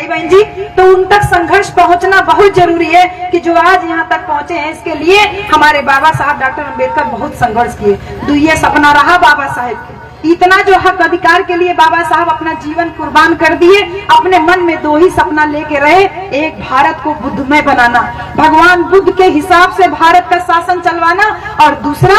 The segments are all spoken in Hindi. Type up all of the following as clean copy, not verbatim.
बहन जी, तो उन तक संघर्ष पहुंचना बहुत जरूरी है कि जो आज यहाँ तक पहुंचे हैं, इसके लिए हमारे बाबा साहब डॉक्टर अम्बेडकर बहुत संघर्ष किए। तो ये सपना रहा बाबा साहब के, इतना जो हक अधिकार के लिए बाबा साहब अपना जीवन कुर्बान कर दिए। अपने मन में दो ही सपना लेके रहे, एक भारत को बुद्धमय बनाना, भगवान बुद्ध के हिसाब से भारत का शासन चलवाना, और दूसरा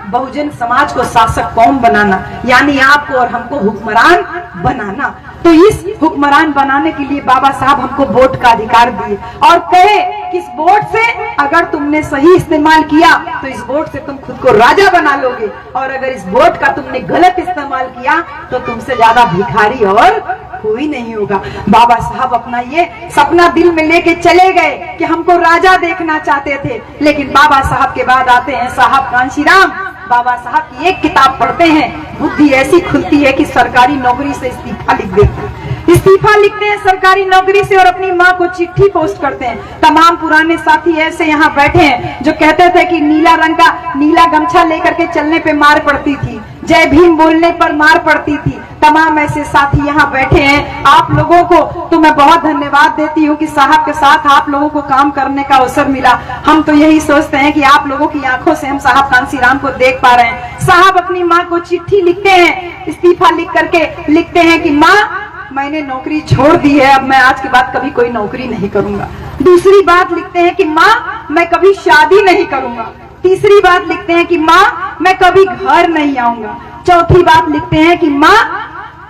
बहुजन समाज को शासक कौम बनाना, यानी आपको और हमको हुक्मरान बनाना। तो इस हुक्मरान बनाने के लिए बाबा साहब हमको वोट का अधिकार दिए और कहे कि इस वोट से अगर तुमने सही इस्तेमाल किया तो इस वोट से तुम खुद को राजा बना लोगे, और अगर इस वोट का तुमने गलत इस्तेमाल किया तो तुमसे ज्यादा भिखारी और कोई नहीं होगा। बाबा साहब अपना ये सपना दिल में लेके चले गए कि हमको राजा देखना चाहते थे, लेकिन बाबा साहब के बाद आते हैं साहब कांशीराम। बाबा साहब की एक किताब पढ़ते हैं, बुद्धि ऐसी खुलती है कि सरकारी नौकरी से इस्तीफा लिख देते हैं। इस्तीफा लिखते हैं सरकारी नौकरी से और अपनी माँ को चिट्ठी पोस्ट करते हैं। तमाम पुराने साथी ऐसे यहाँ बैठे हैं जो कहते थे कि नीला रंग का नीला गमछा लेकर के चलने पे मार पड़ती थी, जय भीम बोलने पर मार पड़ती थी। तमाम ऐसे साथी यहाँ बैठे हैं। आप लोगों को तो मैं बहुत धन्यवाद देती हूँ कि साहब के साथ आप लोगों को काम करने का अवसर मिला। हम तो यही सोचते हैं कि आप लोगों की आंखों से हम साहब कांशीराम को देख पा रहे हैं। साहब अपनी माँ को चिट्ठी लिखते हैं, इस्तीफा लिख करके लिखते हैं कि माँ, मैंने नौकरी छोड़ दी है, अब मैं आज के बाद कभी कोई नौकरी नहीं करूंगा। दूसरी बात लिखते हैं कि माँ, मैं कभी शादी नहीं करूंगा। तीसरी बात लिखते हैं कि माँ, मैं कभी घर नहीं आऊंगा। चौथी बात लिखते हैं कि माँ,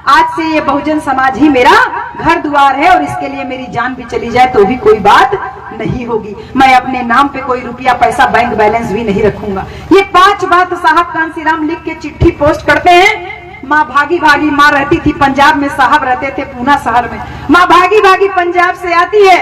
आज से ये बहुजन समाज ही मेरा घर द्वार है और इसके लिए मेरी जान भी चली जाए तो भी कोई बात नहीं होगी। मैं अपने नाम पे कोई रुपया पैसा बैंक बैलेंस भी नहीं रखूंगा। ये 5 बात साहब कांशीराम लिख के चिट्ठी पोस्ट करते हैं। माँ भागी भागी, माँ रहती थी पंजाब में, साहब रहते थे पूना शहर में। माँ भागी भागी पंजाब से आती है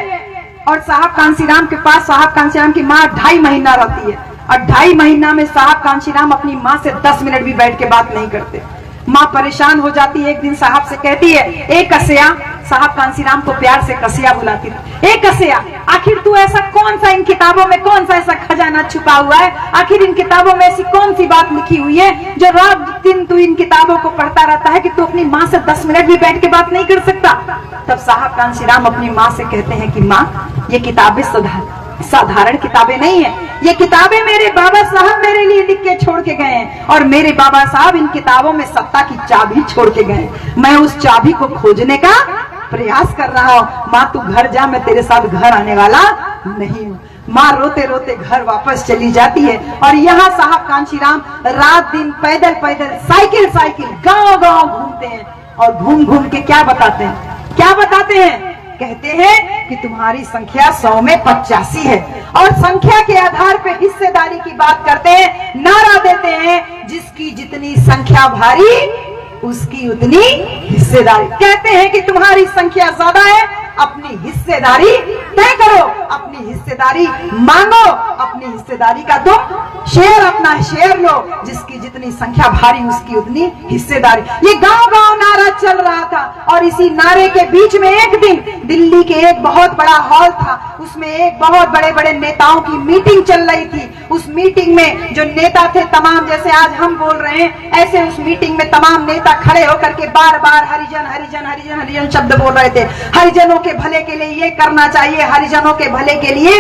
और साहब कांशीराम के पास साहब कांशीराम की माँ 2.5 महीना रहती है, और 2.5 महीना में साहब कांशीराम अपनी माँ से 10 मिनट भी बैठ के बात नहीं करते। माँ परेशान हो जाती है। एक दिन साहब से कहती है, ए कसिया, साहब कांशीराम को प्यार से कसिया बुलाती थी, ए कसिया, आखिर तू ऐसा कौन सा इन किताबों में कौन सा ऐसा खजाना छुपा हुआ है? आखिर इन किताबों में ऐसी कौन सी बात लिखी हुई है जो रात दिन तू इन किताबों को पढ़ता रहता है कि तू अपनी माँ से 10 मिनट भी बैठ के बात नहीं कर सकता? तब साहब कांशीराम अपनी माँ से कहते हैं कि माँ, ये किताबें साधारण किताबें नहीं है, ये किताबें मेरे बाबा साहब मेरे लिए लिख के छोड़ के गए हैं, और मेरे बाबा साहब इन किताबों में सत्ता की चाबी छोड़ के गए। मैं उस चाबी को खोजने का प्रयास कर रहा हूँ। माँ तू घर जा, मैं तेरे साथ घर आने वाला नहीं हूँ। माँ रोते रोते घर वापस चली जाती है, और यहाँ साहब कांशीराम रात दिन पैदल पैदल साइकिल गांव गांव घूमते हैं, और घूम घूम के क्या बताते हैं? कहते हैं कि तुम्हारी संख्या 100 में 85 है, और संख्या के आधार पे हिस्सेदारी की बात करते हैं। नारा देते हैं, जिसकी जितनी संख्या भारी उसकी उतनी हिस्सेदारी। कहते हैं कि तुम्हारी संख्या ज्यादा है, अपनी हिस्सेदारी तय करो, अपनी हिस्सेदारी मांगो, अपनी हिस्सेदारी का तुम शेयर, अपना शेयर लो। जिसकी जितनी संख्या भारी उसकी उतनी हिस्सेदारी। ये गांव गांव नारा चल रहा था, और इसी नारे के बीच में एक दिन दिल्ली के एक बहुत बड़ा हॉल था, उसमें एक बहुत बड़े बड़े नेताओं की मीटिंग चल रही थी। उस मीटिंग में जो नेता थे तमाम, जैसे आज हम बोल रहे हैं, ऐसे उस मीटिंग में तमाम नेता खड़े होकर के बार बार हरिजन हरिजन हरिजन हरिजन शब्द बोल रहे थे। हरिजनों के भले के लिए ये करना चाहिए, हरिजनों के भले के लिए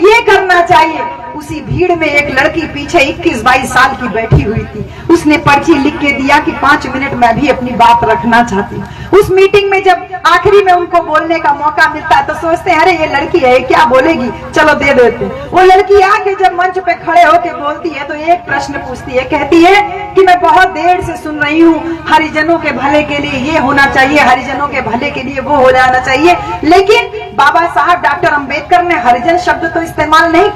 ये करना चाहिए। उसी भीड़ में एक लड़की पीछे 21-22 साल की बैठी हुई थी। उसने पर्ची लिख के दिया कि 5 मिनट मैं भी अपनी बात रखना चाहती हूँ। उस मीटिंग में जब आखिरी में उनको बोलने का मौका मिलता है तो सोचते हैं, अरे ये लड़की है, क्या बोलेगी, चलो दे देते। वो लड़की आके जब मंच पे खड़े होके बोलती है तो एक प्रश्न पूछती है, कहती है कि मैं बहुत देर से सुन रही हूँ हरिजनों के भले के लिए ये होना चाहिए, हरिजनों के भले के लिए वो हो जाना चाहिए, लेकिन बाबा साहब डॉक्टर अम्बेडकर ने हरिजन शब्द तो इस्तेमाल नहीं किया।